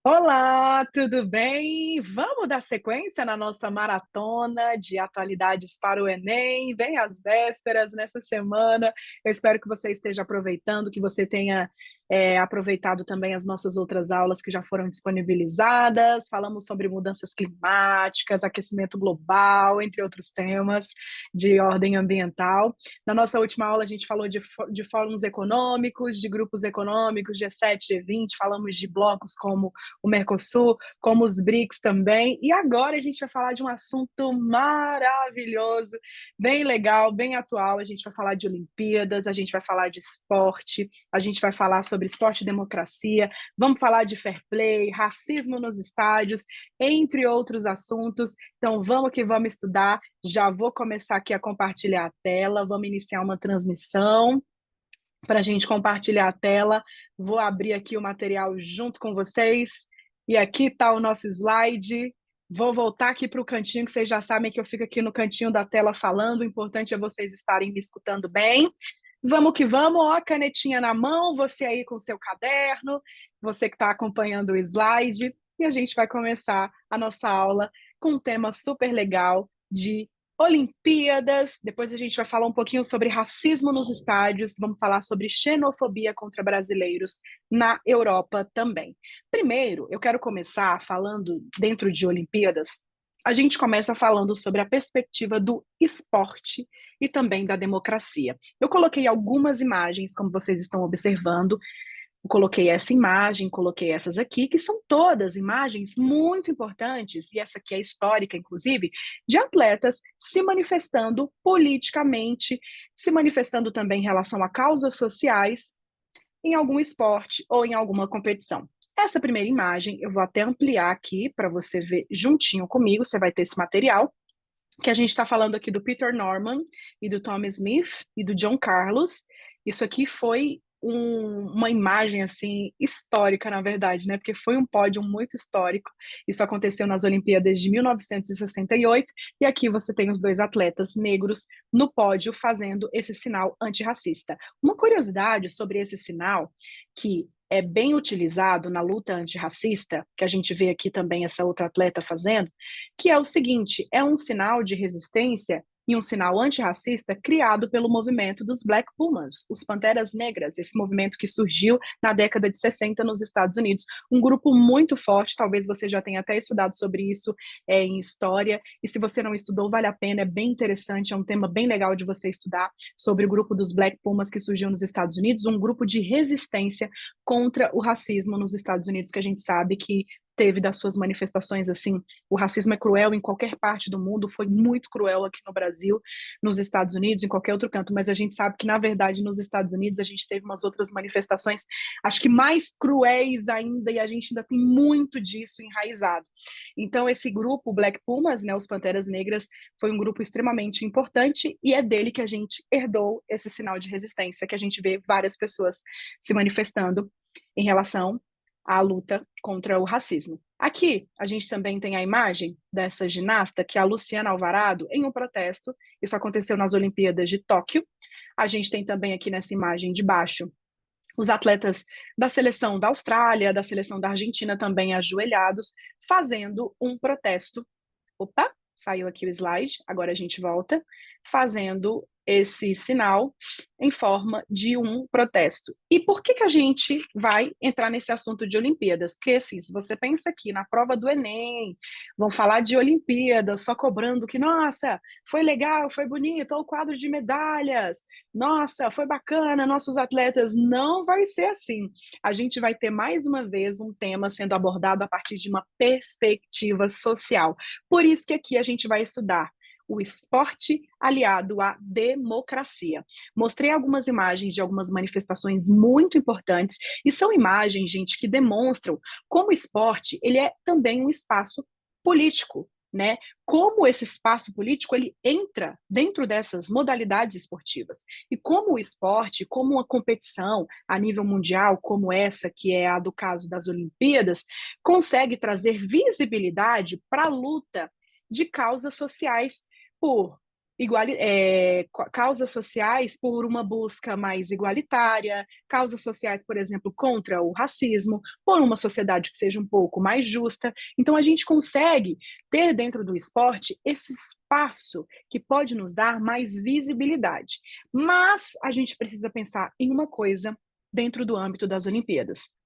Olá, tudo bem? Vamos dar sequência na nossa maratona de atualidades para o Enem. Vem às vésperas nessa semana. Eu espero que você esteja aproveitando, que você tenha aproveitado também as nossas outras aulas que já foram disponibilizadas. Falamos sobre mudanças climáticas, aquecimento global, entre outros temas de ordem ambiental. Na nossa última aula, a gente falou de fóruns econômicos, de grupos econômicos, G7, G20, falamos de blocos como o Mercosul, como os BRICS também. E agora a gente vai falar de um assunto maravilhoso, bem legal, bem atual. A gente vai falar de Olimpíadas, a gente vai falar de esporte, a gente vai falar sobre esporte e democracia, vamos falar de fair play, racismo nos estádios, entre outros assuntos. Então vamos que vamos estudar. Já vou começar aqui a compartilhar a tela, vamos iniciar uma transmissão para a gente compartilhar a tela. Vou abrir aqui o material junto com vocês. E aqui está o nosso slide. Vou voltar aqui para o cantinho, que vocês já sabem que eu fico aqui no cantinho da tela falando. O importante é vocês estarem me escutando bem. Vamos que vamos, ó, canetinha na mão, você aí com o seu caderno, você que está acompanhando o slide. E a gente vai começar a nossa aula com um tema super legal de Olimpíadas. Depois a gente vai falar um pouquinho sobre racismo nos estádios, vamos falar sobre xenofobia contra brasileiros na Europa também. Primeiro, eu quero começar falando, dentro de Olimpíadas, a gente começa falando sobre a perspectiva do esporte e também da democracia. Eu coloquei algumas imagens, como vocês estão observando, coloquei essa imagem, coloquei essas aqui, que são todas imagens muito importantes, e essa aqui é histórica, inclusive, de atletas se manifestando politicamente, se manifestando também em relação a causas sociais, em algum esporte ou em alguma competição. Essa primeira imagem, eu vou até ampliar aqui para você ver juntinho comigo, você vai ter esse material, que a gente está falando aqui do Peter Norman e do Tom Smith e do John Carlos. Isso aqui foi uma imagem assim histórica, na verdade, né? Porque foi um pódio muito histórico. Isso aconteceu nas Olimpíadas de 1968 e aqui você tem os dois atletas negros no pódio fazendo esse sinal antirracista. Uma curiosidade sobre esse sinal que é bem utilizado na luta antirracista, que a gente vê aqui também essa outra atleta fazendo, que é o seguinte: é um sinal de resistência e um sinal antirracista criado pelo movimento dos Black Pumas, os Panteras Negras, esse movimento que surgiu na década de 60 nos Estados Unidos. Um grupo muito forte, talvez você já tenha até estudado sobre isso em história, e se você não estudou, vale a pena, é bem interessante, é um tema bem legal de você estudar sobre o grupo dos Black Pumas que surgiu nos Estados Unidos, um grupo de resistência contra o racismo nos Estados Unidos, que a gente sabe que teve das suas manifestações, assim, o racismo é cruel em qualquer parte do mundo, foi muito cruel aqui no Brasil, nos Estados Unidos, em qualquer outro canto, mas a gente sabe que, na verdade, nos Estados Unidos a gente teve umas outras manifestações, acho que mais cruéis ainda, e a gente ainda tem muito disso enraizado. Então, esse grupo, Black Pumas, né, os Panteras Negras, foi um grupo extremamente importante, e é dele que a gente herdou esse sinal de resistência, que a gente vê várias pessoas se manifestando em relação à luta contra o racismo. Aqui, a gente também tem a imagem dessa ginasta, que é a Luciana Alvarado, em um protesto. Isso aconteceu nas Olimpíadas de Tóquio. A gente tem também aqui nessa imagem de baixo os atletas da seleção da Austrália, da seleção da Argentina também ajoelhados, fazendo um protesto. Opa, saiu aqui o slide, agora a gente volta, fazendo esse sinal em forma de um protesto. E por que a gente vai entrar nesse assunto de Olimpíadas? Porque, assim, se você pensa aqui na prova do Enem, vão falar de Olimpíadas, só cobrando que, nossa, foi legal, foi bonito, olha o quadro de medalhas, nossa, foi bacana, nossos atletas. Não vai ser assim. A gente vai ter, mais uma vez, um tema sendo abordado a partir de uma perspectiva social. Por isso que aqui a gente vai estudar o esporte aliado à democracia. Mostrei algumas imagens de algumas manifestações muito importantes, e são imagens, gente, que demonstram como o esporte ele é também um espaço político, né? Como esse espaço político ele entra dentro dessas modalidades esportivas e como o esporte, como uma competição a nível mundial, como essa que é a do caso das Olimpíadas, consegue trazer visibilidade para a luta de causas sociais por causas sociais por uma busca mais igualitária, causas sociais, por exemplo, contra o racismo, por uma sociedade que seja um pouco mais justa. Então, a gente consegue ter dentro do esporte esse espaço que pode nos dar mais visibilidade. Mas a gente precisa pensar em uma coisa dentro do âmbito das Olimpíadas.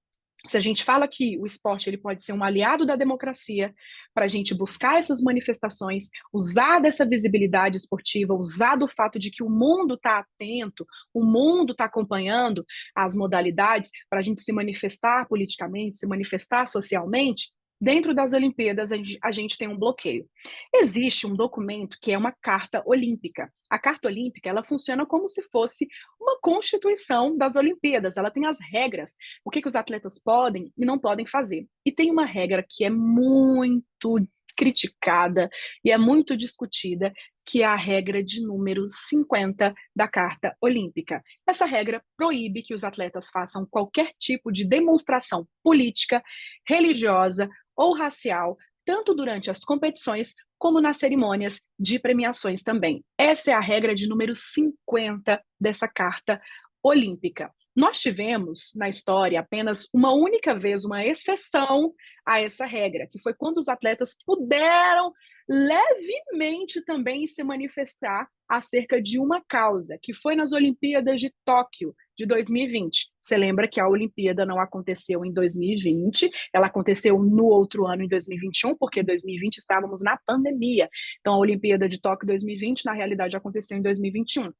Se a gente fala que o esporte ele pode ser um aliado da democracia para a gente buscar essas manifestações, usar dessa visibilidade esportiva, usar do fato de que o mundo está atento, o mundo está acompanhando as modalidades para a gente se manifestar politicamente, se manifestar socialmente, dentro das Olimpíadas a gente tem um bloqueio. Existe um documento que é uma carta olímpica. A carta olímpica ela funciona como se fosse uma constituição das Olimpíadas. Ela tem as regras, o que os atletas podem e não podem fazer. E tem uma regra que é muito criticada e é muito discutida, que é a regra de número 50 da Carta Olímpica. Essa regra proíbe que os atletas façam qualquer tipo de demonstração política, religiosa ou racial, tanto durante as competições como nas cerimônias de premiações também. Essa é a regra de número 50 dessa Carta Olímpica. Nós tivemos na história apenas uma única vez uma exceção a essa regra, que foi quando os atletas puderam levemente também se manifestar acerca de uma causa, que foi nas Olimpíadas de Tóquio de 2020. Você lembra que a Olimpíada não aconteceu em 2020, ela aconteceu no outro ano, em 2021, porque em 2020 estávamos na pandemia. Então, a Olimpíada de Tóquio 2020, na realidade, aconteceu em 2021.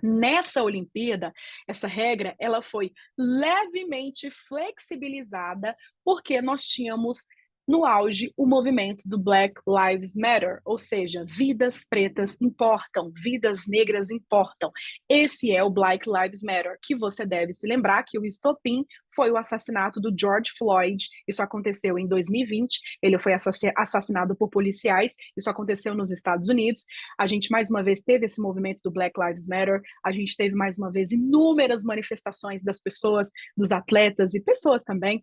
Nessa Olimpíada, essa regra ela foi levemente flexibilizada porque nós tínhamos no auge o movimento do Black Lives Matter, ou seja, vidas pretas importam, vidas negras importam. Esse é o Black Lives Matter, que você deve se lembrar que o estopim foi o assassinato do George Floyd. Isso aconteceu em 2020, ele foi assassinado por policiais, isso aconteceu nos Estados Unidos. A gente mais uma vez teve esse movimento do Black Lives Matter, a gente teve mais uma vez inúmeras manifestações das pessoas, dos atletas e pessoas também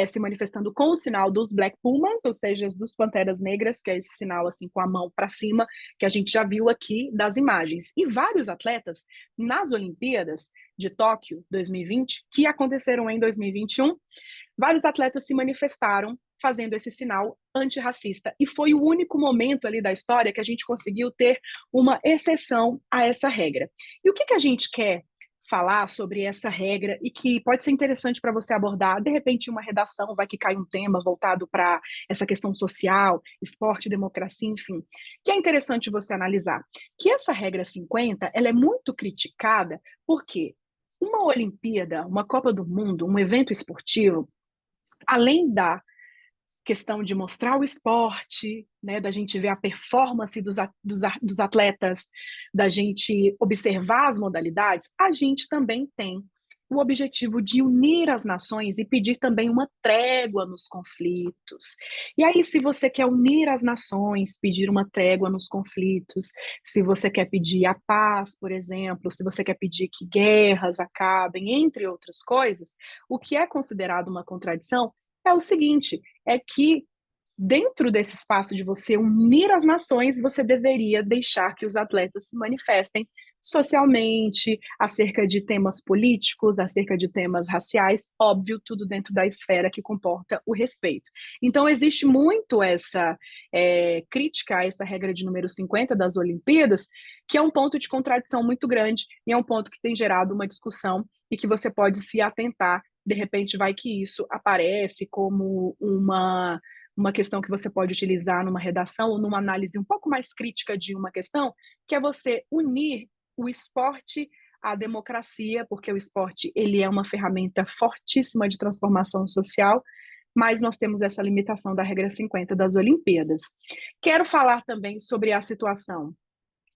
se manifestando com o sinal dos Black Pumas, ou seja, dos Panteras Negras, que é esse sinal assim com a mão para cima, que a gente já viu aqui das imagens. E vários atletas nas Olimpíadas de Tóquio 2020, que aconteceram em 2021, vários atletas se manifestaram fazendo esse sinal antirracista. E foi o único momento ali da história que a gente conseguiu ter uma exceção a essa regra. E o que a gente quer falar sobre essa regra e que pode ser interessante para você abordar, de repente, uma redação, vai que cai um tema voltado para essa questão social, esporte, democracia, enfim, que é interessante você analisar. Que essa regra 50, ela é muito criticada porque uma Olimpíada, uma Copa do Mundo, um evento esportivo, além da questão de mostrar o esporte, né, da gente ver a performance dos atletas, da gente observar as modalidades, a gente também tem o objetivo de unir as nações e pedir também uma trégua nos conflitos. E aí, se você quer unir as nações, pedir uma trégua nos conflitos, se você quer pedir a paz, por exemplo, se você quer pedir que guerras acabem, entre outras coisas, o que é considerado uma contradição é o seguinte, é que dentro desse espaço de você unir as nações, você deveria deixar que os atletas se manifestem socialmente, acerca de temas políticos, acerca de temas raciais, óbvio, tudo dentro da esfera que comporta o respeito. Então, existe muito essa crítica a essa regra de número 50 das Olimpíadas, que é um ponto de contradição muito grande e é um ponto que tem gerado uma discussão e que você pode se atentar. De repente, vai que isso aparece como uma questão que você pode utilizar numa redação ou numa análise um pouco mais crítica de uma questão, que é você unir o esporte à democracia, porque o esporte ele é uma ferramenta fortíssima de transformação social, mas nós temos essa limitação da regra 50 das Olimpíadas. Quero falar também sobre a situação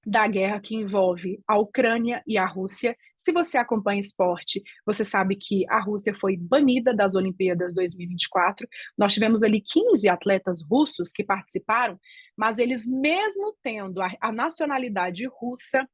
da guerra que envolve a Ucrânia e a Rússia. Se você acompanha esporte, você sabe que a Rússia foi banida das Olimpíadas 2024. Nós tivemos ali 15 atletas russos que participaram, mas eles, mesmo tendo a nacionalidade russa,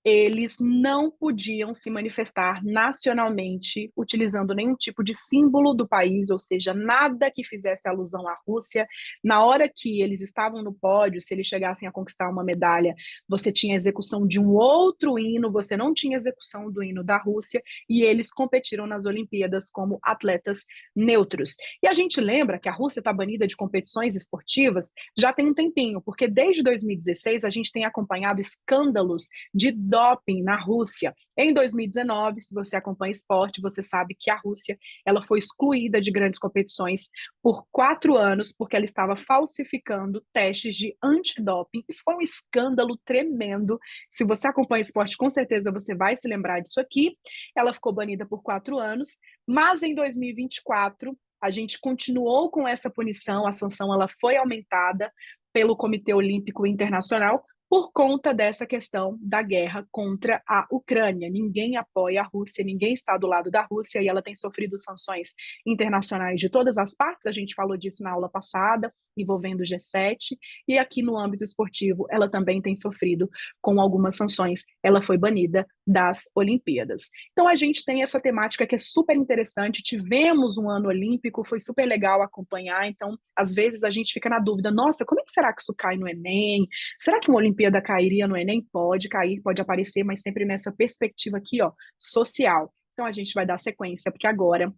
eles não podiam se manifestar nacionalmente utilizando nenhum tipo de símbolo do país, ou seja, nada que fizesse alusão à Rússia. Na hora que eles estavam no pódio, se eles chegassem a conquistar uma medalha, você tinha execução de um outro hino, você não tinha execução do hino da Rússia, e eles competiram nas Olimpíadas como atletas neutros. E a gente lembra que a Rússia está banida de competições esportivas já tem um tempinho, porque desde 2016 a gente tem acompanhado escândalos de doping na Rússia. Em 2019, se você acompanha esporte, você sabe que a Rússia ela foi excluída de grandes competições por 4 anos, porque ela estava falsificando testes de antidoping. Isso foi um escândalo tremendo. Se você acompanha esporte, com certeza você vai se lembrar disso aqui. Ela ficou banida por 4 anos, mas em 2024 a gente continuou com essa punição, a sanção ela foi aumentada pelo Comitê Olímpico Internacional por conta dessa questão da guerra contra a Ucrânia. Ninguém apoia a Rússia, ninguém está do lado da Rússia e ela tem sofrido sanções internacionais de todas as partes. A gente falou disso na aula passada, envolvendo o G7, e aqui no âmbito esportivo ela também tem sofrido com algumas sanções. Ela foi banida das Olimpíadas. Então a gente tem essa temática que é super interessante. Tivemos um ano olímpico, foi super legal acompanhar. Então, às vezes a gente fica na dúvida: nossa, como é que será que isso cai no Enem? Será que uma Olimpíada cairia no Enem? Pode cair, pode aparecer, mas sempre nessa perspectiva aqui, ó, social. Então a gente vai dar sequência, porque agora,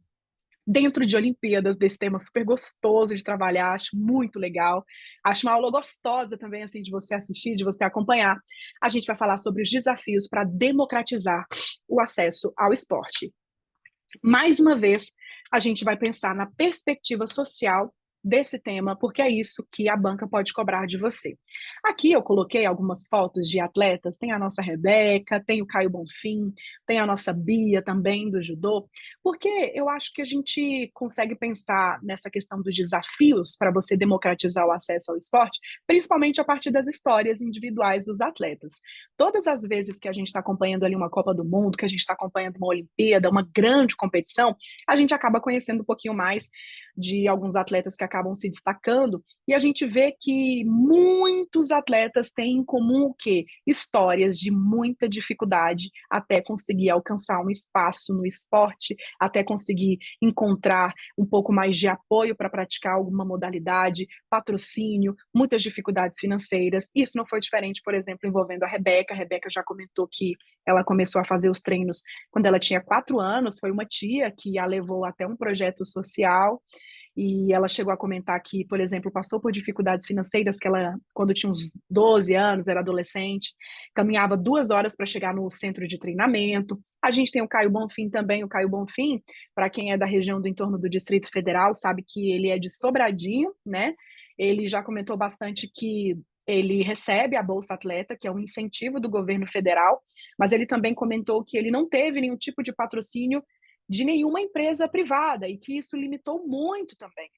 dentro de Olimpíadas, desse tema super gostoso de trabalhar, acho muito legal. Acho uma aula gostosa também, assim, de você assistir, de você acompanhar. A gente vai falar sobre os desafios para democratizar o acesso ao esporte. Mais uma vez, a gente vai pensar na perspectiva social desse tema, porque é isso que a banca pode cobrar de você. Aqui eu coloquei algumas fotos de atletas, tem a nossa Rebeca, tem o Caio Bonfim, tem a nossa Bia também do judô, porque eu acho que a gente consegue pensar nessa questão dos desafios para você democratizar o acesso ao esporte, principalmente a partir das histórias individuais dos atletas. Todas as vezes que a gente está acompanhando ali uma Copa do Mundo, que a gente está acompanhando uma Olimpíada, uma grande competição, a gente acaba conhecendo um pouquinho mais de alguns atletas que acabam se destacando, e a gente vê que muitos atletas têm em comum o quê? Histórias de muita dificuldade até conseguir alcançar um espaço no esporte, até conseguir encontrar um pouco mais de apoio para praticar alguma modalidade, patrocínio, muitas dificuldades financeiras. Isso não foi diferente, por exemplo, envolvendo a Rebeca. A Rebeca já comentou que ela começou a fazer os treinos quando ela tinha 4 anos, foi uma tia que a levou até um projeto social, e ela chegou a comentar que, por exemplo, passou por dificuldades financeiras, que ela, quando tinha uns 12 anos, era adolescente, caminhava 2 horas para chegar no centro de treinamento. A gente tem o Caio Bonfim também. O Caio Bonfim, para quem é da região do entorno do Distrito Federal, sabe que ele é de Sobradinho, né? Ele já comentou bastante que ele recebe a Bolsa Atleta, que é um incentivo do governo federal, mas ele também comentou que ele não teve nenhum tipo de patrocínio de nenhuma empresa privada e que isso limitou muito também.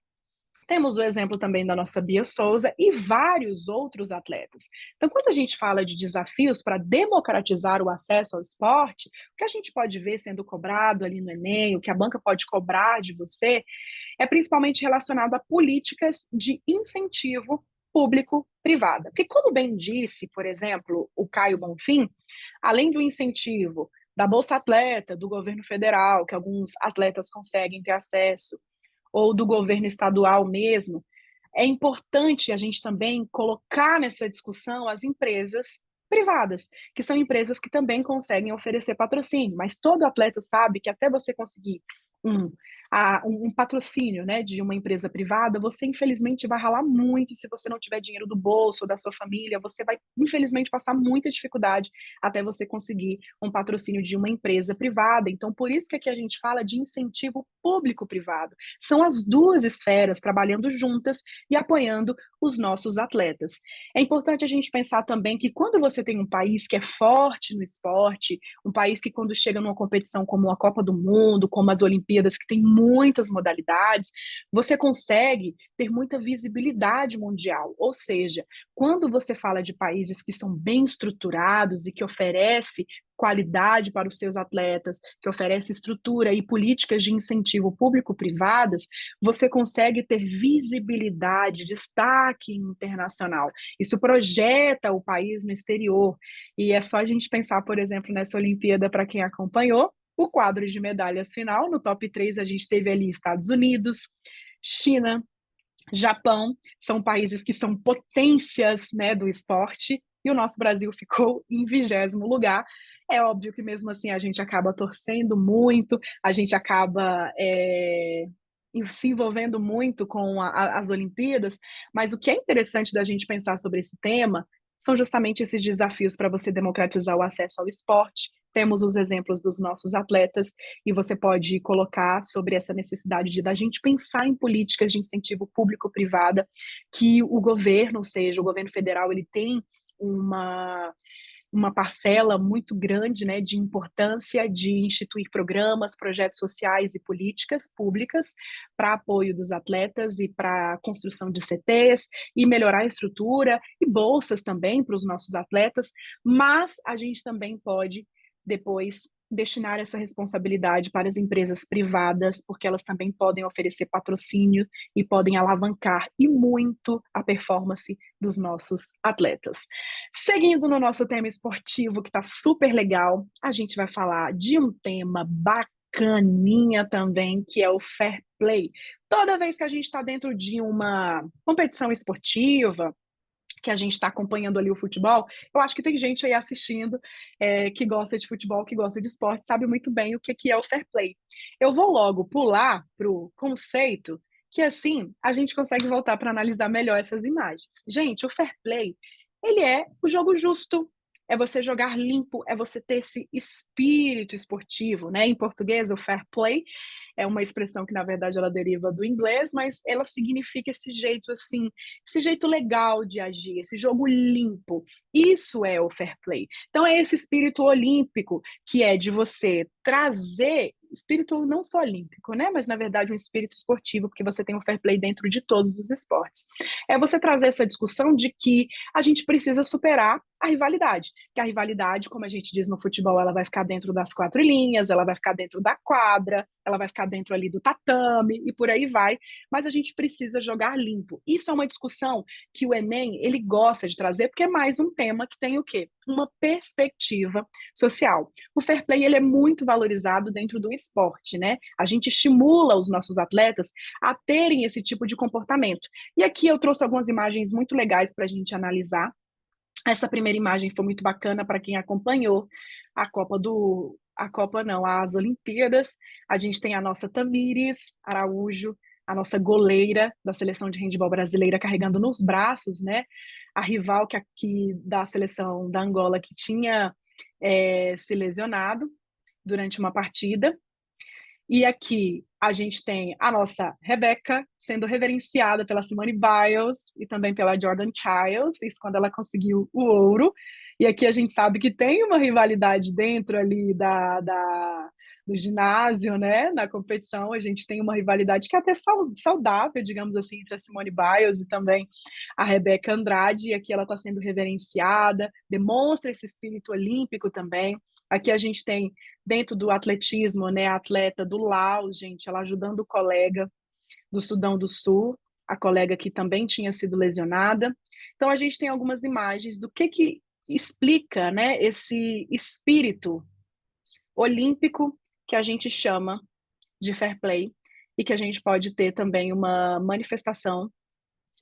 Temos o exemplo também da nossa Bia Souza e vários outros atletas. Então, quando a gente fala de desafios para democratizar o acesso ao esporte, o que a gente pode ver sendo cobrado ali no Enem, o que a banca pode cobrar de você, é principalmente relacionado a políticas de incentivo público-privada. Porque, como bem disse, por exemplo, o Caio Bonfim, além do incentivo da Bolsa Atleta, do governo federal, que alguns atletas conseguem ter acesso, ou do governo estadual mesmo, é importante a gente também colocar nessa discussão as empresas privadas, que são empresas que também conseguem oferecer patrocínio, mas todo atleta sabe que até você conseguir um, um patrocínio, né, de uma empresa privada, você infelizmente vai ralar muito. Se você não tiver dinheiro do bolso ou da sua família, você vai infelizmente passar muita dificuldade até você conseguir um patrocínio de uma empresa privada. Então, por isso que aqui a gente fala de incentivo público-privado. São as duas esferas trabalhando juntas e apoiando os nossos atletas. É importante a gente pensar também que quando você tem um país que é forte no esporte, um país que quando chega numa competição como a Copa do Mundo, como as Olimpíadas, que tem muitas modalidades, você consegue ter muita visibilidade mundial. Ou seja, quando você fala de países que são bem estruturados e que oferecem qualidade para os seus atletas, que oferece estrutura e políticas de incentivo público-privadas, você consegue ter visibilidade, destaque internacional. Isso projeta o país no exterior. E é só a gente pensar, por exemplo, nessa Olimpíada, para quem acompanhou, o quadro de medalhas final, no top 3 a gente teve ali Estados Unidos, China, Japão, são países que são potências, né, do esporte, e o nosso Brasil ficou em 20º lugar. É óbvio que mesmo assim a gente acaba torcendo muito, a gente acaba se envolvendo muito com as Olimpíadas, mas o que é interessante da gente pensar sobre esse tema são justamente esses desafios para você democratizar o acesso ao esporte. Temos os exemplos dos nossos atletas e você pode colocar sobre essa necessidade de da gente pensar em políticas de incentivo público-privada, que o governo, ou seja, o governo federal, ele tem uma uma parcela muito grande, né, de importância de instituir programas, projetos sociais e políticas públicas para apoio dos atletas e para a construção de CTs e melhorar a estrutura e bolsas também para os nossos atletas, mas a gente também pode depois destinar essa responsabilidade para as empresas privadas, porque elas também podem oferecer patrocínio e podem alavancar e muito a performance dos nossos atletas. Seguindo no nosso tema esportivo, que está super legal, a gente vai falar de um tema bacaninha também, que é o fair play. Toda vez que a gente está dentro de uma competição esportiva, que a gente está acompanhando ali o futebol, eu acho que tem gente aí assistindo que gosta de futebol, que gosta de esporte, sabe muito bem o que é o fair play. Eu vou logo pular para o conceito, que assim a gente consegue voltar para analisar melhor essas imagens. Gente, o fair play, ele é o jogo justo, é você jogar limpo, é você ter esse espírito esportivo, né? Em português, o fair play é uma expressão que, na verdade, ela deriva do inglês, mas ela significa esse jeito assim, esse jeito legal de agir, esse jogo limpo. Isso é o fair play. Então, é esse espírito olímpico que é de você trazer espírito não só olímpico, né? Mas, na verdade, um espírito esportivo, porque você tem o fair play dentro de todos os esportes. É você trazer essa discussão de que a gente precisa superar a rivalidade. Que a rivalidade, como a gente diz no futebol, ela vai ficar dentro das 4 linhas, ela vai ficar dentro da quadra, ela vai ficar dentro ali do tatame e por aí vai, mas a gente precisa jogar limpo. Isso é uma discussão que o Enem, ele gosta de trazer, porque é mais um tema que tem o quê? Uma perspectiva social. O fair play, ele é muito valorizado dentro do esporte, né? A gente estimula os nossos atletas a terem esse tipo de comportamento. E aqui eu trouxe algumas imagens muito legais para a gente analisar. Essa primeira imagem foi muito bacana para quem acompanhou a Copa não, as Olimpíadas. A gente tem a nossa Tamires Araújo, a nossa goleira da seleção de handebol brasileira carregando nos braços, né? A rival que da seleção da Angola que tinha se lesionado durante uma partida. E aqui a gente tem a nossa Rebeca sendo reverenciada pela Simone Biles e também pela Jordan Childs, isso quando ela conseguiu o ouro. E aqui a gente sabe que tem uma rivalidade dentro ali do ginásio, né? Na competição, a gente tem uma rivalidade que é até saudável, digamos assim, entre a Simone Biles e também a Rebeca Andrade. E aqui ela está sendo reverenciada, demonstra esse espírito olímpico também. Aqui a gente tem dentro do atletismo, né, a atleta do Laos, gente, ela ajudando o colega do Sudão do Sul, a colega que também tinha sido lesionada. Então a gente tem algumas imagens do que explica, né, esse espírito olímpico que a gente chama de fair play e que a gente pode ter também uma manifestação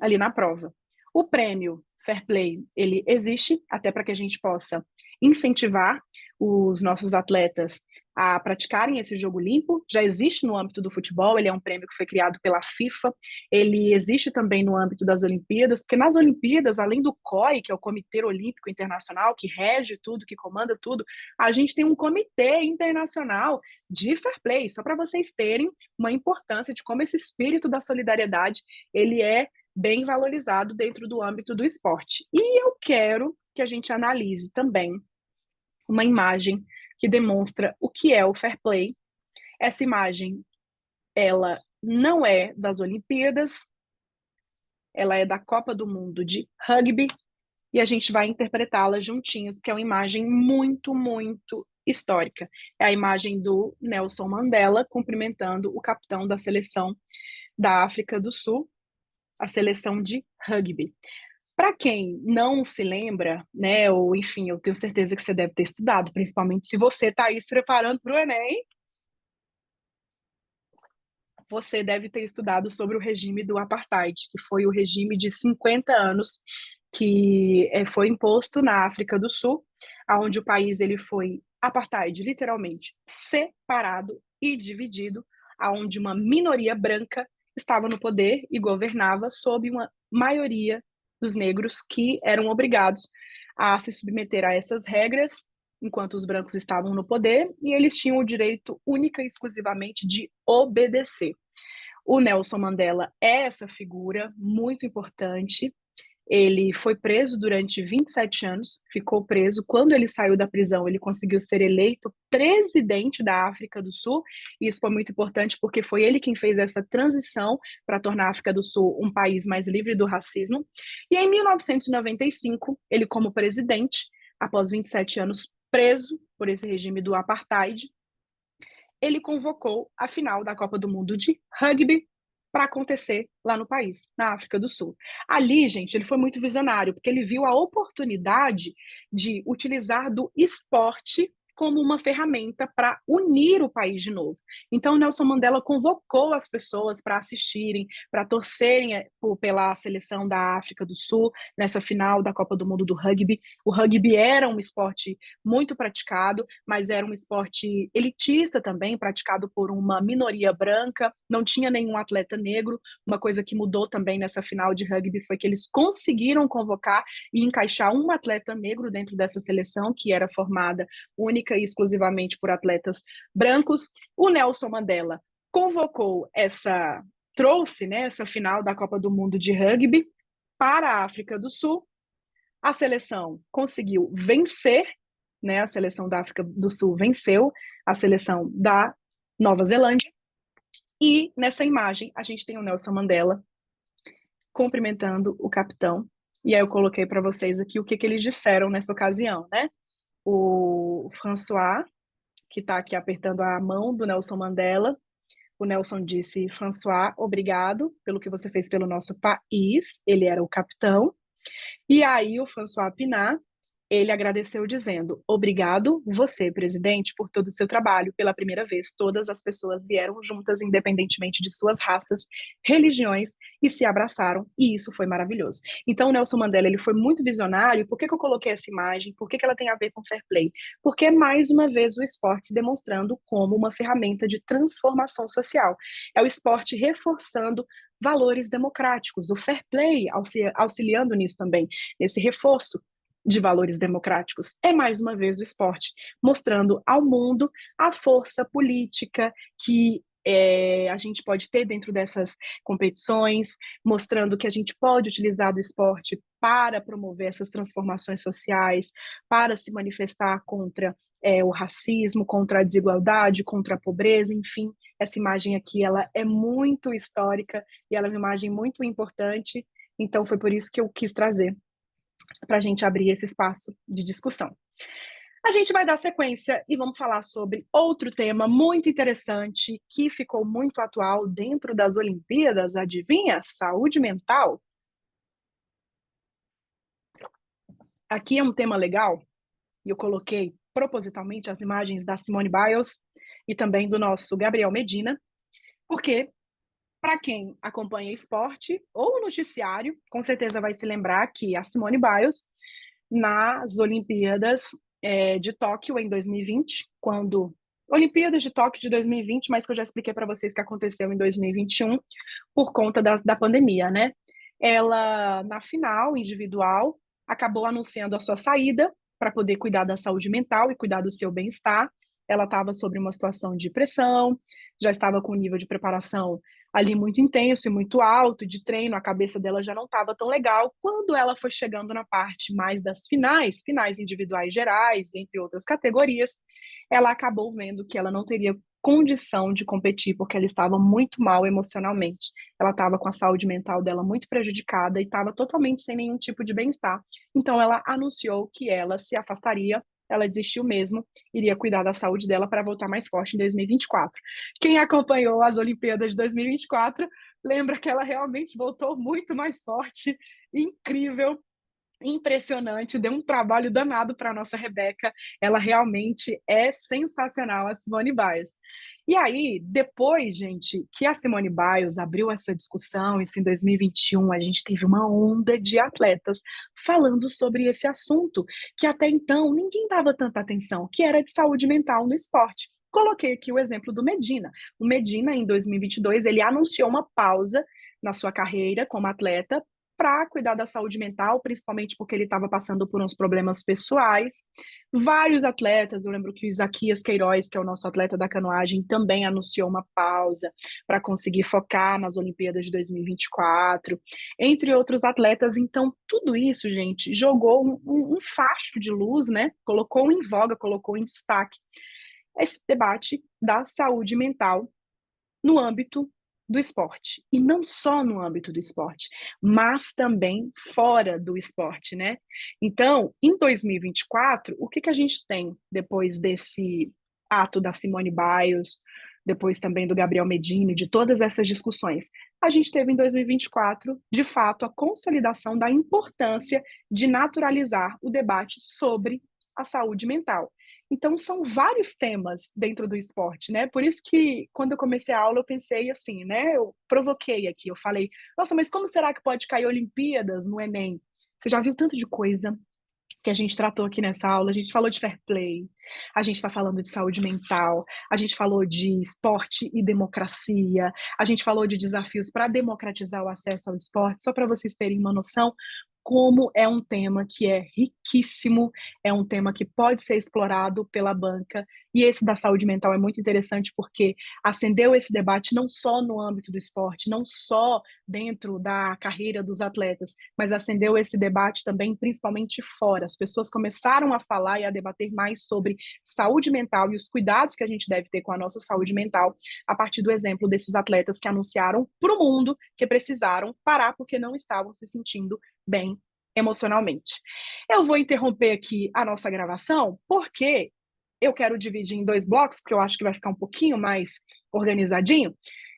ali na prova. O prêmio Fair Play, ele existe até para que a gente possa incentivar os nossos atletas a praticarem esse jogo limpo. Já existe no âmbito do futebol, ele é um prêmio que foi criado pela FIFA, ele existe também no âmbito das Olimpíadas, porque nas Olimpíadas, além do COI, que é o Comitê Olímpico Internacional, que rege tudo, que comanda tudo, a gente tem um comitê internacional de fair play, só para vocês terem uma importância de como esse espírito da solidariedade, ele é bem valorizado dentro do âmbito do esporte. E eu quero que a gente analise também uma imagem que demonstra o que é o fair play. Essa imagem ela não é das Olimpíadas, ela é da Copa do Mundo de Rugby, e a gente vai interpretá-la juntinhos, porque é uma imagem muito, muito histórica. É a imagem do Nelson Mandela cumprimentando o capitão da seleção da África do Sul, a seleção de rugby. Para quem não se lembra, né, ou enfim, eu tenho certeza que você deve ter estudado, principalmente se você está aí se preparando para o Enem, você deve ter estudado sobre o regime do apartheid, que foi o regime de 50 anos que foi imposto na África do Sul, onde o país ele foi apartheid, literalmente separado e dividido, onde uma minoria branca estava no poder e governava sob uma maioria dos negros que eram obrigados a se submeter a essas regras enquanto os brancos estavam no poder e eles tinham o direito única e exclusivamente de obedecer. O Nelson Mandela é essa figura muito importante. Ele foi preso durante 27 anos, ficou preso. Quando ele saiu da prisão, ele conseguiu ser eleito presidente da África do Sul. E isso foi muito importante porque foi ele quem fez essa transição para tornar a África do Sul um país mais livre do racismo. E em 1995, ele, como presidente, após 27 anos preso por esse regime do apartheid, ele convocou a final da Copa do Mundo de Rugby para acontecer lá no país, na África do Sul. Ali, gente, ele foi muito visionário, porque ele viu a oportunidade de utilizar do esporte como uma ferramenta para unir o país de novo. Então, Nelson Mandela convocou as pessoas para assistirem, para torcerem pela seleção da África do Sul nessa final da Copa do Mundo do rugby. O rugby era um esporte muito praticado, mas era um esporte elitista também, praticado por uma minoria branca, não tinha nenhum atleta negro. Uma coisa que mudou também nessa final de rugby foi que eles conseguiram convocar e encaixar um atleta negro dentro dessa seleção, que era formada única e exclusivamente por atletas brancos. O Nelson Mandela trouxe, né, essa final da Copa do Mundo de rugby para a África do Sul. A seleção conseguiu vencer, né, a seleção da África do Sul venceu a seleção da Nova Zelândia. E nessa imagem a gente tem o Nelson Mandela cumprimentando o capitão. E aí eu coloquei para vocês aqui o que eles disseram nessa ocasião, né? O François, que está aqui apertando a mão do Nelson Mandela, o Nelson disse: François, obrigado pelo que você fez pelo nosso país. Ele era o capitão. E aí o François Pinault, ele agradeceu dizendo: obrigado você, presidente, por todo o seu trabalho. Pela primeira vez, todas as pessoas vieram juntas, independentemente de suas raças, religiões, e se abraçaram, e isso foi maravilhoso. Então, o Nelson Mandela, ele foi muito visionário. Por que eu coloquei essa imagem? Por que ela tem a ver com fair play? Porque é, mais uma vez, o esporte se demonstrando como uma ferramenta de transformação social. É o esporte reforçando valores democráticos, o fair play auxiliando nisso também, nesse reforço de valores democráticos. É, mais uma vez, o esporte mostrando ao mundo a força política que a gente pode ter dentro dessas competições, mostrando que a gente pode utilizar do esporte para promover essas transformações sociais, para se manifestar contra o racismo, contra a desigualdade, contra a pobreza, enfim. Essa imagem aqui, ela é muito histórica e ela é uma imagem muito importante, então foi por isso que eu quis trazer para a gente abrir esse espaço de discussão. A gente vai dar sequência e vamos falar sobre outro tema muito interessante que ficou muito atual dentro das Olimpíadas, adivinha? Saúde mental. Aqui é um tema legal e eu coloquei propositalmente as imagens da Simone Biles e também do nosso Gabriel Medina, porque para quem acompanha esporte ou noticiário, com certeza vai se lembrar que a Simone Biles, nas Olimpíadas de Tóquio em 2020, Olimpíadas de Tóquio de 2020, mas que eu já expliquei para vocês que aconteceu em 2021, por conta da pandemia, né? Ela, na final individual, acabou anunciando a sua saída para poder cuidar da saúde mental e cuidar do seu bem-estar. Ela estava sob uma situação de pressão, já estava com um nível de preparação ali muito intenso e muito alto de treino, a cabeça dela já não estava tão legal. Quando ela foi chegando na parte mais das finais individuais gerais, entre outras categorias, ela acabou vendo que ela não teria condição de competir, porque ela estava muito mal emocionalmente. Ela estava com a saúde mental dela muito prejudicada e estava totalmente sem nenhum tipo de bem-estar. Então ela anunciou que ela se afastaria, ela desistiu mesmo, iria cuidar da saúde dela para voltar mais forte em 2024. Quem acompanhou as Olimpíadas de 2024 lembra que ela realmente voltou muito mais forte, incrível, impressionante, deu um trabalho danado para a nossa Rebeca, ela realmente é sensacional, a Simone Biles. E aí, depois, gente, que a Simone Biles abriu essa discussão, isso em 2021, a gente teve uma onda de atletas falando sobre esse assunto, que até então ninguém dava tanta atenção, que era de saúde mental no esporte. Coloquei aqui o exemplo do Medina. O Medina, em 2022, ele anunciou uma pausa na sua carreira como atleta para cuidar da saúde mental, principalmente porque ele estava passando por uns problemas pessoais. Vários atletas, eu lembro que o Isaquias Queiroz, que é o nosso atleta da canoagem, também anunciou uma pausa para conseguir focar nas Olimpíadas de 2024, entre outros atletas. Então, tudo isso, gente, jogou um facho de luz, né? Colocou em voga, colocou em destaque esse debate da saúde mental no âmbito do esporte. E não só no âmbito do esporte, mas também fora do esporte, né? Então, em 2024, o que, que a gente tem depois desse ato da Simone Biles, depois também do Gabriel Medina, de todas essas discussões? A gente teve em 2024, de fato, a consolidação da importância de naturalizar o debate sobre a saúde mental. Então, são vários temas dentro do esporte, né? Por isso que, quando eu comecei a aula, eu pensei assim, né? Eu provoquei aqui, eu falei, nossa, mas como será que pode cair Olimpíadas no Enem? Você já viu tanto de coisa que a gente tratou aqui nessa aula? A gente falou de fair play, a gente está falando de saúde mental, a gente falou de esporte e democracia, a gente falou de desafios para democratizar o acesso ao esporte, só para vocês terem uma noção como é um tema que é riquíssimo, é um tema que pode ser explorado pela banca, e esse da saúde mental é muito interessante porque acendeu esse debate não só no âmbito do esporte, não só dentro da carreira dos atletas, mas acendeu esse debate também principalmente fora. As pessoas começaram a falar e a debater mais sobre saúde mental e os cuidados que a gente deve ter com a nossa saúde mental a partir do exemplo desses atletas que anunciaram para o mundo que precisaram parar porque não estavam se sentindo bem emocionalmente. Eu vou interromper aqui a nossa gravação porque eu quero dividir em dois blocos, porque eu acho que vai ficar um pouquinho mais organizadinho.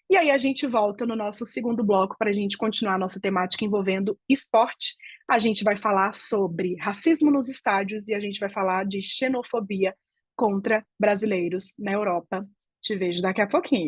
E aí a gente volta no nosso segundo bloco para a gente continuar a nossa temática envolvendo esporte. A gente vai falar sobre racismo nos estádios e a gente vai falar de xenofobia contra brasileiros na Europa. Te vejo daqui a pouquinho.